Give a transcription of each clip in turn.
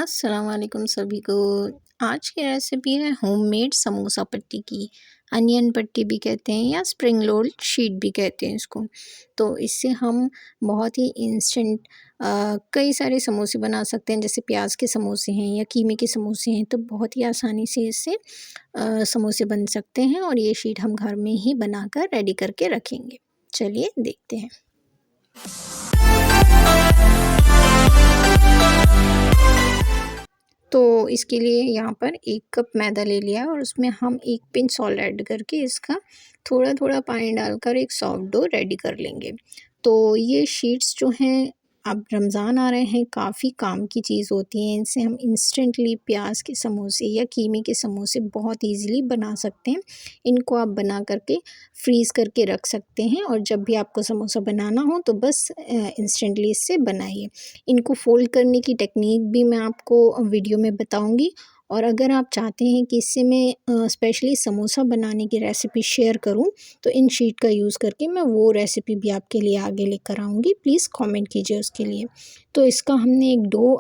अस्सलाम वालेकुम सभी को। आज की रेसिपी है होममेड समोसा पट्टी की। अनियन पट्टी भी कहते हैं या स्प्रिंग रोल शीट भी कहते हैं इसको। तो इससे हम बहुत ही इंस्टेंट कई सारे समोसे बना सकते हैं, जैसे प्याज के समोसे हैं या कीमे के समोसे हैं। तो बहुत ही आसानी से इससे समोसे बन सकते हैं और ये शीट हम घर में ही बनाकर रेडी करके रखेंगे। चलिए देखते हैं। तो इसके लिए यहाँ पर 1 कप मैदा ले लिया और उसमें हम 1 पिंच सॉल्ट ऐड करके इसका थोड़ा-थोड़ा पानी डालकर एक सॉफ्ट डो रेडी कर लेंगे। तो ये शीट्स जो हैं, अब रमज़ान आ रहे हैं, काफ़ी काम की चीज़ होती हैं। इनसे हम इंस्टेंटली प्याज के समोसे या कीमे के समोसे बहुत ईज़िली बना सकते हैं। इनको आप बना करके फ्रीज़ करके रख सकते हैं और जब भी आपको समोसा बनाना हो तो बस इंस्टेंटली इससे बनाइए। इनको फ़ोल्ड करने की टेक्निक भी मैं आपको वीडियो में बताऊँगी, और अगर आप चाहते हैं कि इससे मैं स्पेशली समोसा बनाने की रेसिपी शेयर करूँ, तो इन शीट का यूज़ करके मैं वो रेसिपी भी आपके लिए आगे लेकर आऊँगी। प्लीज़ कमेंट कीजिए उसके लिए। तो इसका हमने एक डो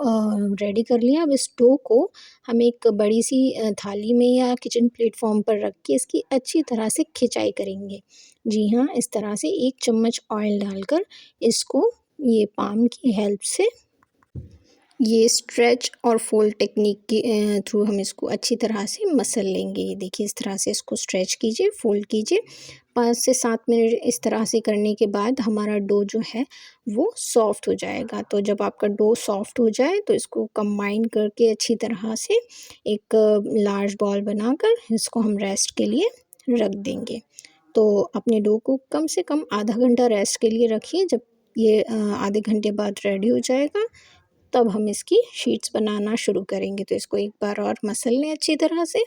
रेडी कर लिया। अब इस डो को हम एक बड़ी सी थाली में या किचन प्लेटफॉर्म पर रख के इसकी अच्छी तरह से खिंचाई करेंगे। जी हाँ, इस तरह से 1 चम्मच ऑयल डालकर इसको ये पाम की हेल्प से ये स्ट्रेच और फोल्ड टेक्निक के थ्रू हम इसको अच्छी तरह से मसल लेंगे। ये देखिए, इस तरह से इसको स्ट्रेच कीजिए, फोल्ड कीजिए। 5 से 7 मिनट इस तरह से करने के बाद हमारा डो जो है वो सॉफ्ट हो जाएगा। तो जब आपका डो सॉफ्ट हो जाए तो इसको कंबाइन करके अच्छी तरह से एक लार्ज बॉल बनाकर इसको हम रेस्ट के लिए रख देंगे। तो अपने डो को कम से कम आधा घंटा रेस्ट के लिए रखिए। जब ये आधे घंटे बाद रेडी हो जाएगा, तब हम इसकी शीट्स बनाना शुरू करेंगे। तो इसको एक बार और मसल लें अच्छी तरह से,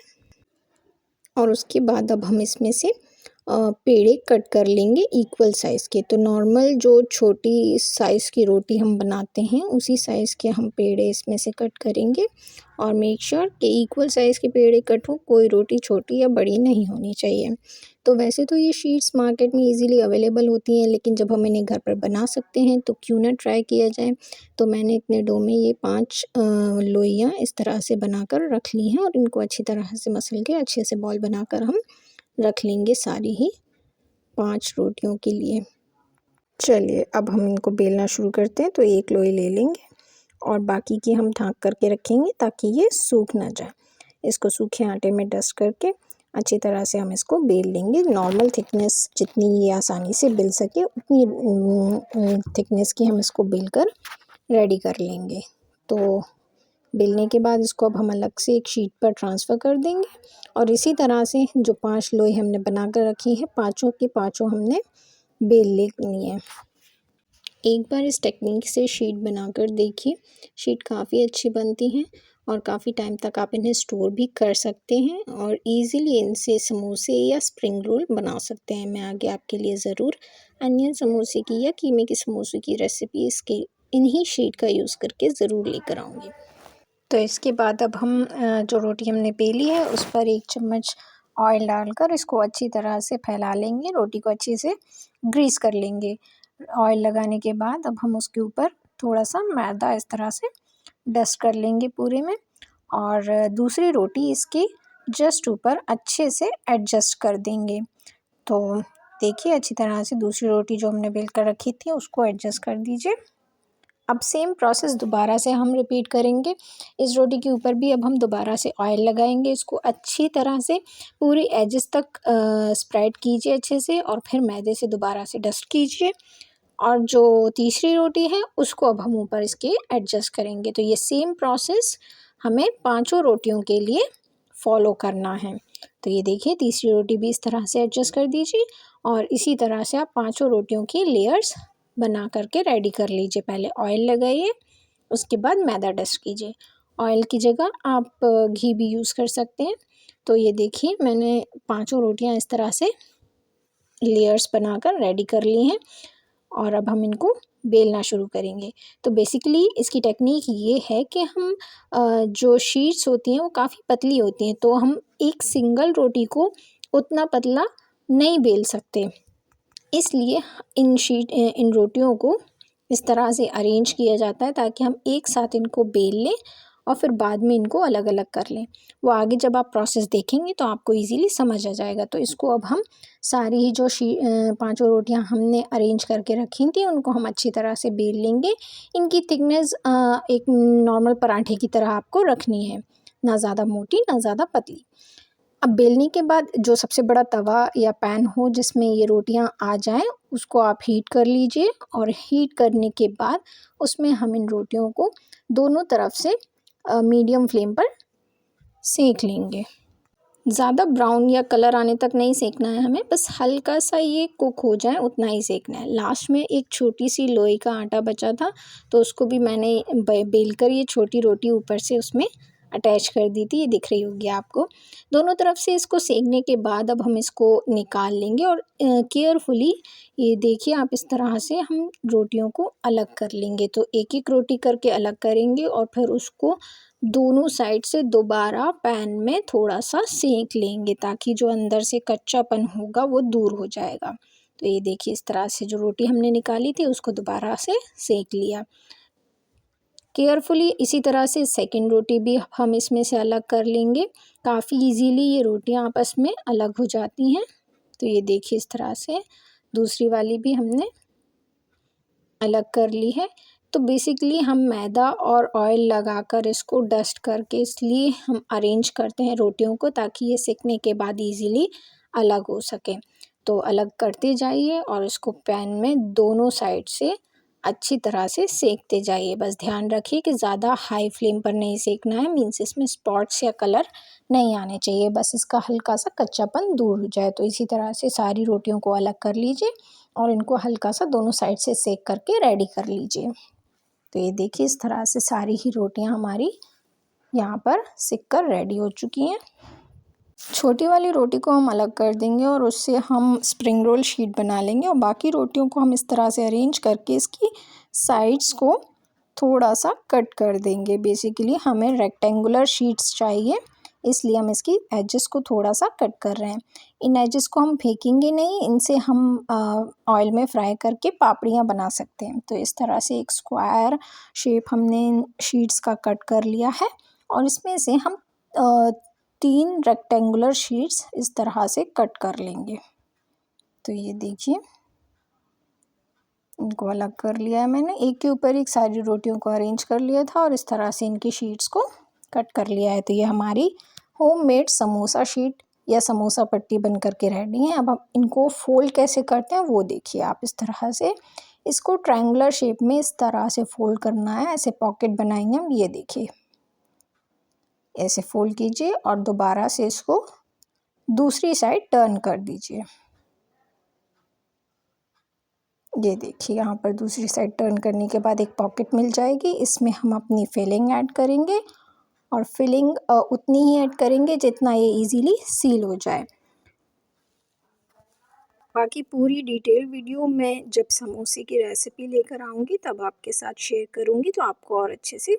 और उसके बाद अब हम इसमें से पेड़े कट कर लेंगे इक्वल साइज़ के। तो नॉर्मल जो छोटी साइज़ की रोटी हम बनाते हैं, उसी साइज़ के हम पेड़े इसमें से कट करेंगे, और मेक श्योर कि इक्वल साइज़ के पेड़े कट हो, कोई रोटी छोटी या बड़ी नहीं होनी चाहिए। तो वैसे तो ये शीट्स मार्केट में इजीली अवेलेबल होती हैं, लेकिन जब हम इन्हें घर पर बना सकते हैं तो क्यों ना ट्राई किया जाए। तो मैंने इतने डो में ये 5 लोइयाँ इस तरह से बनाकर रख ली हैं, और इनको अच्छी तरह से मसल के अच्छे से बॉल बनाकर हम रख लेंगे सारी ही 5 रोटियों के लिए। चलिए, अब हम इनको बेलना शुरू करते हैं। तो 1 लोई ले लेंगे और बाकी की हम ढक करके रखेंगे ताकि ये सूख ना जाए। इसको सूखे आटे में डस्ट करके अच्छी तरह से हम इसको बेल लेंगे। नॉर्मल थिकनेस जितनी ये आसानी से बेल सके उतनी थिकनेस की हम इसको बेलकर रेडी कर लेंगे। तो बेलने के बाद इसको अब हम अलग से एक शीट पर ट्रांसफ़र कर देंगे, और इसी तरह से जो 5 लोई हमने बना कर रखी है, पाँचों की पाँचों हमने बेल लेनी है। एक बार इस टेक्निक से शीट बनाकर देखिए, शीट काफ़ी अच्छी बनती हैं और काफ़ी टाइम तक आप इन्हें स्टोर भी कर सकते हैं और इजीली इनसे समोसे या स्प्रिंग रोल बना सकते हैं। मैं आगे आपके लिए ज़रूर अनियन समोसे की या कीमे के समोसे की रेसिपी इसके इन्हीं शीट का यूज़ करके ज़रूर लेकर आऊँगी। तो इसके बाद अब हम जो रोटी हमने बेली है उस पर 1 चम्मच ऑयल डालकर इसको अच्छी तरह से फैला लेंगे। रोटी को अच्छे से ग्रीस कर लेंगे। ऑयल लगाने के बाद अब हम उसके ऊपर थोड़ा-सा मैदा इस तरह से डस्ट कर लेंगे पूरे में, और दूसरी रोटी इसके जस्ट ऊपर अच्छे से एडजस्ट कर देंगे। तो देखिए, अच्छी तरह से दूसरी रोटी जो हमने बेल कर रखी थी उसको एडजस्ट कर दीजिए। अब सेम प्रोसेस दोबारा से हम रिपीट करेंगे। इस रोटी के ऊपर भी अब हम दोबारा से ऑयल लगाएंगे। इसको अच्छी तरह से पूरे एजेस तक स्प्रेड कीजिए अच्छे से, और फिर मैदे से दोबारा से डस्ट कीजिए, और जो तीसरी रोटी है उसको अब हम ऊपर इसके एडजस्ट करेंगे। तो ये सेम प्रोसेस हमें पांचों रोटियों के लिए फॉलो करना है। तो ये देखिए, तीसरी रोटी भी इस तरह से एडजस्ट कर दीजिए, और इसी तरह से आप पांचों रोटियों की लेयर्स बना करके रेडी कर लीजिए। पहले ऑयल लगाइए, उसके बाद मैदा डस्ट कीजिए। ऑयल की जगह आप घी भी यूज़ कर सकते हैं। तो ये देखिए, मैंने पांचों रोटियां इस तरह से लेयर्स बनाकर रेडी कर ली हैं, और अब हम इनको बेलना शुरू करेंगे। तो बेसिकली इसकी टेक्निक ये है कि हम जो शीट्स होती हैं वो काफ़ी पतली होती हैं, तो हम एक सिंगल रोटी को उतना पतला नहीं बेल सकते। इसलिए इन रोटियों को इस तरह से अरेंज किया जाता है ताकि हम एक साथ इनको बेल लें और फिर बाद में इनको अलग अलग कर लें। वो आगे जब आप प्रोसेस देखेंगे तो आपको इजीली समझ आ जाएगा। तो इसको अब हम सारी ही जो पांचों रोटियां हमने अरेंज करके रखी थी उनको हम अच्छी तरह से बेल लेंगे। इनकी थिकनेस एक नॉर्मल पराठे की तरह आपको रखनी है, ना ज़्यादा मोटी ना ज़्यादा पतली। अब बेलने के बाद जो सबसे बड़ा तवा या पैन हो जिसमें ये रोटियां आ जाएं उसको आप हीट कर लीजिए, और हीट करने के बाद उसमें हम इन रोटियों को दोनों तरफ से मीडियम फ्लेम पर सेक लेंगे। ज़्यादा ब्राउन या कलर आने तक नहीं सेकना है हमें, बस हल्का सा ये कुक हो जाए उतना ही सेकना है। लास्ट में एक छोटी सी लोई का आटा बचा था तो उसको भी मैंने बेल कर ये छोटी रोटी ऊपर से उसमें अटैच कर दी थी, ये दिख रही होगी आपको। दोनों तरफ से इसको सेकने के बाद अब हम इसको निकाल लेंगे और केयरफुली ये देखिए आप इस तरह से हम रोटियों को अलग कर लेंगे। तो एक एक रोटी करके अलग करेंगे और फिर उसको दोनों साइड से दोबारा पैन में थोड़ा सा सेक लेंगे ताकि जो अंदर से कच्चापन होगा वो दूर हो जाएगा। तो ये देखिए इस तरह से जो रोटी हमने निकाली थी उसको दोबारा से सेक लिया केयरफुली। इसी तरह से सेकंड रोटी भी हम इसमें से अलग कर लेंगे। काफ़ी इजीली ये रोटियां आपस में अलग हो जाती हैं। तो ये देखिए इस तरह से दूसरी वाली भी हमने अलग कर ली है। तो बेसिकली हम मैदा और ऑयल लगाकर इसको डस्ट करके इसलिए हम अरेंज करते हैं रोटियों को ताकि ये सेकने के बाद इजीली अलग हो सके। तो अलग करते जाइए और इसको पैन में दोनों साइड से अच्छी तरह से सेकते जाइए। बस ध्यान रखिए कि ज़्यादा हाई फ्लेम पर नहीं सेकना है, मीन्स इसमें स्पॉट्स या कलर नहीं आने चाहिए, बस इसका हल्का सा कच्चापन दूर हो जाए। तो इसी तरह से सारी रोटियों को अलग कर लीजिए और इनको हल्का सा दोनों साइड से सेक करके रेडी कर लीजिए। तो ये देखिए इस तरह से सारी ही रोटियां हमारी यहाँ पर सिक कर रेडी हो चुकी हैं। छोटी वाली रोटी को हम अलग कर देंगे और उससे हम स्प्रिंग रोल शीट बना लेंगे, और बाकी रोटियों को हम इस तरह से अरेंज करके इसकी साइड्स को थोड़ा सा कट कर देंगे। बेसिकली हमें रेक्टेंगुलर शीट्स चाहिए इसलिए हम इसकी एजेस को थोड़ा सा कट कर रहे हैं। इन एजेस को हम फेंकेंगे नहीं, इनसे हम ऑयल में फ्राई करके पापड़ियाँ बना सकते हैं। तो इस तरह से एक स्क्वायर शेप हमने इन शीट्स का कट कर लिया है और इसमें से हम 3 रेक्टेंगुलर शीट्स इस तरह से कट कर लेंगे। तो ये देखिए इनको अलग कर लिया है मैंने, एक के ऊपर एक सारी रोटियों को अरेंज कर लिया था और इस तरह से इनकी शीट्स को कट कर लिया है। तो ये हमारी होममेड समोसा शीट या समोसा पट्टी बन करके रेडी है। अब हम इनको फोल्ड कैसे करते हैं वो देखिए आप। इस तरह से इसको ट्रायंगुलर शेप में इस तरह से फोल्ड करना है, ऐसे पॉकेट बनाएंगे हम। ये देखिए ऐसे फोल्ड कीजिए और दोबारा से इसको दूसरी साइड टर्न कर दीजिए। ये देखिए यहाँ पर दूसरी साइड टर्न करने के बाद एक पॉकेट मिल जाएगी, इसमें हम अपनी फिलिंग ऐड करेंगे और फिलिंग उतनी ही ऐड करेंगे जितना ये इजीली सील हो जाए। बाकी पूरी डिटेल वीडियो मैं जब समोसे की रेसिपी लेकर आऊँगी तब आपके साथ शेयर करूँगी, तो आपको और अच्छे से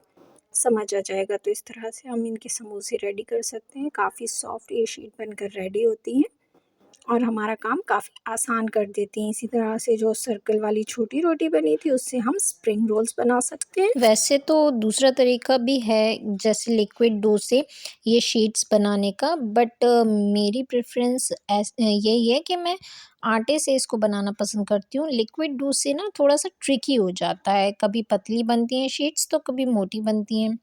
समझ आ जाएगा। तो इस तरह से हम इनके समोसे रेडी कर सकते हैं। काफ़ी सॉफ्ट ये शीट बनकर रेडी होती हैं और हमारा काम काफ़ी आसान कर देती हैं। इसी तरह से जो सर्कल वाली छोटी रोटी बनी थी उससे हम स्प्रिंग रोल्स बना सकते हैं। वैसे तो दूसरा तरीका भी है जैसे लिक्विड डो से ये शीट्स बनाने का, बट मेरी प्रेफरेंस यही है कि मैं आटे से इसको बनाना पसंद करती हूँ। लिक्विड डो से ना थोड़ा सा ट्रिकी हो जाता है, कभी पतली बनती हैं शीट्स तो कभी मोटी बनती हैं।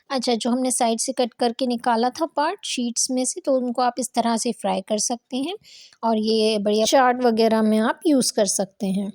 अच्छा, जो हमने साइड से कट करके निकाला था पार्ट शीट्स में से, तो उनको आप इस तरह से फ्राई कर सकते हैं और ये बढ़िया चाट वगैरह में आप यूज़ कर सकते हैं।